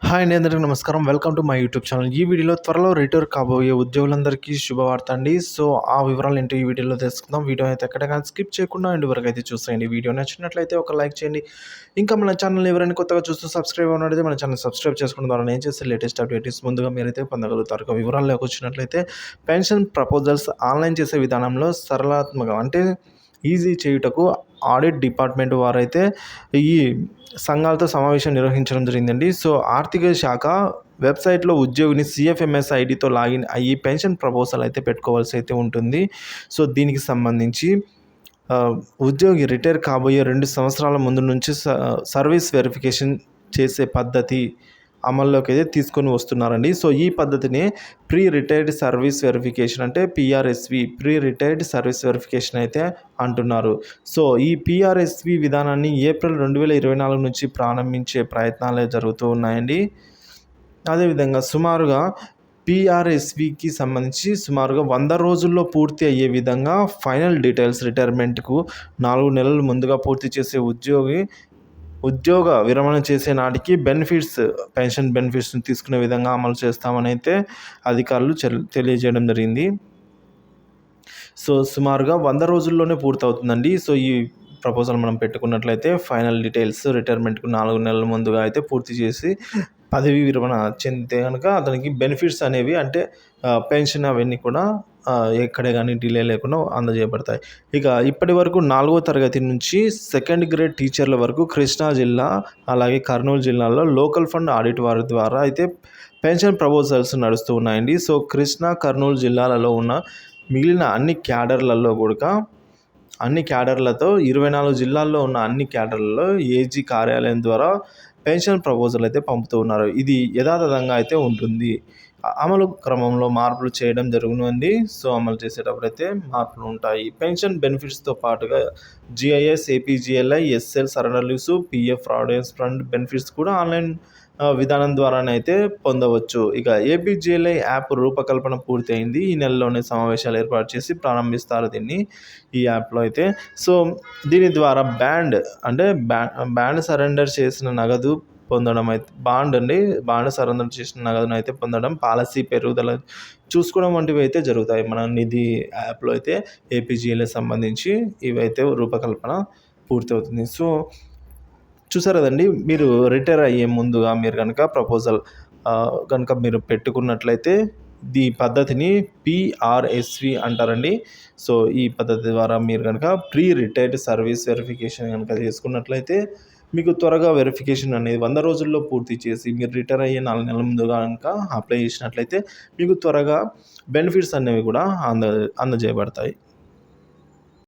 Hi అండి, అందరికీ నమస్కారం. Welcome to my YouTube channel. ఈ వీడియోలో త్వరలో రిటైర్ కాబోయే ఉద్యోగులందరికీ శుభవార్త అండి. సో, ఆ వివరాలు ఏంటో ఈ వీడియోలో తెలుసుకుందాం. వీడియో అయితే ఎక్కడైనా స్కిప్ చేయకుండా ఎండ్ వరకు అయితే చూసేయండి. వీడియో నచ్చినట్లయితే ఒక లైక్ చేయండి. ఇంకా మన ఛానల్ ఎవరైనా కొత్తగా చూస్తూ సబ్స్క్రైబ్ అవ్వనట్లయితే మన ఛానల్ సబ్స్క్రైబ్ చేసుకోవడం ద్వారా నేను చేసే లేటెస్ట్ అప్డేట్స్ ముందుగా మీరైతే పొందగలుగుతారు. ఇక వివరాల్లోకి వచ్చినట్లయితే పెన్షన్ ప్రపోజల్స్ ఆన్లైన్ చేసే విధానంలో సరళాత్మకం అంటే ఈజీ చేయుటకు ఆడిట్ డిపార్ట్మెంట్ వారైతే ఈ సంఘాలతో సమావేశం నిర్వహించడం జరిగిందండి. సో, ఆర్థిక శాఖ వెబ్సైట్లో ఉద్యోగిని సిఎఫ్ఎంఎస్ ఐడితో లాగిన్ అయ్యి పెన్షన్ ప్రపోజల్ అయితే పెట్టుకోవాల్సి అయితే ఉంటుంది. సో, దీనికి సంబంధించి ఉద్యోగి రిటైర్ కాబోయే 2 సంవత్సరాల ముందు నుంచి సర్వీస్ వెరిఫికేషన్ చేసే పద్ధతి అమల్లోకి అయితే తీసుకొని వస్తున్నారండి. సో, ఈ పద్ధతిని ప్రీ రిటైర్డ్ సర్వీస్ వెరిఫికేషన్ అంటే పిఆర్ఎస్వి ప్రీ రిటైర్డ్ సర్వీస్ వెరిఫికేషన్ అయితే అంటున్నారు. సో, ఈ పిఆర్ఎస్వి విధానాన్ని ఏప్రిల్ 2024 నుంచి ప్రారంభించే ప్రయత్నాలే జరుగుతూ ఉన్నాయండి. అదేవిధంగా సుమారుగా పిఆర్ఎస్వికి సంబంధించి సుమారుగా 100 రోజుల్లో పూర్తి అయ్యే విధంగా ఫైనల్ డీటెయిల్స్ రిటైర్మెంట్కు 4 నెలలు ముందుగా పూర్తి చేసే ఉద్యోగ విరమణ చేసే నాటికి పెన్షన్ బెనిఫిట్స్ని తీసుకునే విధంగా అమలు చేస్తామని అయితే అధికారులు తెలియజేయడం జరిగింది. సో, సుమారుగా 100 రోజుల్లోనే పూర్తవుతుందండి. సో, ఈ ప్రపోజల్ మనం పెట్టుకున్నట్లయితే ఫైనల్ డీటెయిల్స్ రిటైర్మెంట్కు 4 నెలల ముందుగా అయితే పూర్తి చేసి పదవీ విరమణ చెందితే కనుక అతనికి బెనిఫిట్స్ అనేవి అంటే పెన్షన్ అవన్నీ కూడా ఎక్కడే కానీ డిలే లేకుండా అందజేయబడతాయి. ఇక ఇప్పటి వరకు 4వ తరగతి నుంచి సెకండ్ గ్రేడ్ టీచర్ల వరకు కృష్ణా జిల్లా అలాగే కర్నూలు జిల్లాలో లోకల్ ఫండ్ ఆడిట్ వారి ద్వారా అయితే పెన్షన్ ప్రపోజల్స్ నడుస్తూ ఉన్నాయండి. సో, కృష్ణా కర్నూలు జిల్లాలలో ఉన్న మిగిలిన అన్ని క్యాడర్లతో 24 జిల్లాల్లో ఉన్న అన్ని క్యాడర్లలో ఏజీ కార్యాలయం ద్వారా పెన్షన్ ప్రపోజల్ అయితే పంపుతూ ఉన్నారు. ఇది యథాతథంగా అయితే ఉంటుంది. అమలు క్రమంలో మార్పులు చేయడం జరుగుతుంది. సో, అమలు చేసేటప్పుడు అయితే మార్పులు ఉంటాయి. పెన్షన్ బెనిఫిట్స్తో పాటుగా GIS, APGLI, SL surrender leaves, PF provident fund benefits కూడా ఆన్లైన్ విధానం ద్వారానే అయితే పొందవచ్చు. ఇక ఏపీజీఎల్ఐ యాప్ రూపకల్పన పూర్తి అయింది. ఈ నెలలోనే సమావేశాలు ఏర్పాటు చేసి ప్రారంభిస్తారు దీన్ని ఈ యాప్లో అయితే. సో, దీని ద్వారా బ్యాండ్ సరెండర్ చేసిన నగదు పొందడం అయితే బాండ్ సరెండర్ చేసిన నగదును అయితే పొందడం, పాలసీ పెరుగుదల చూసుకోవడం వంటివి అయితే జరుగుతాయి. మన నిధి యాప్లో అయితే ఏపీజీఎల్ఐ సంబంధించి ఇవైతే రూపకల్పన పూర్తవుతుంది. సో, చూసారు కదండి, మీరు రిటైర్ అయ్యే ముందుగా మీరు కనుక ప్రపోజల్ కనుక మీరు పెట్టుకున్నట్లయితే ఈ పద్ధతిని పిఆర్ఎస్వి అంటారండి. సో, ఈ పద్ధతి ద్వారా మీరు కనుక ప్రీ రిటైర్డ్ సర్వీస్ వెరిఫికేషన్ కనుక చేసుకున్నట్లయితే మీకు త్వరగా వెరిఫికేషన్ అనేది 100 రోజుల్లో పూర్తి చేసి మీరు రిటైర్ అయ్యే 4 నెలల ముందుగా కనుక అప్లై చేసినట్లయితే మీకు త్వరగా బెనిఫిట్స్ అనేవి కూడా అందజేయబడతాయి.